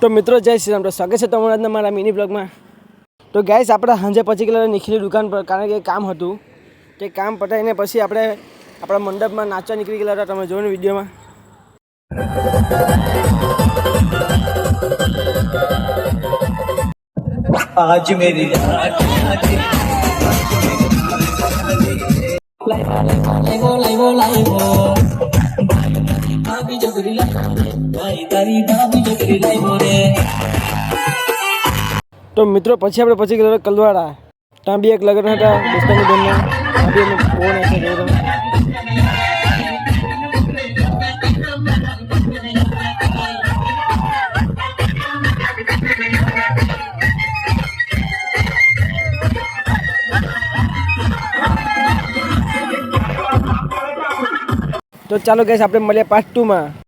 તો મિત્રો જય શ્રી રામ, તો સ્વાગત છે તમારા મારા મિની બ્લોગમાં. તો ગાઈસ આપણે સાંજે પછી ગયેલા નિખિલની દુકાન પર, કારણ કે કામ હતું. તે કામ પતાવીને પછી આપણે આપણા મંડપમાં નાચવા નીકળી ગયેલા હતા. તમે જોયો ને વિડીયોમાં. आज मेरी તો મિત્રો પછી આપણે પછી ગયેલા કલવાડા. ત્યાં બી એક લગ્ન હતા દોસ્તાની બહેનના. ત્યાં બી અમે બહુ નાચવા ગયેલા. તો ચાલો ગાઈસ આપણે મળીએ પાર્ટ 2 માં.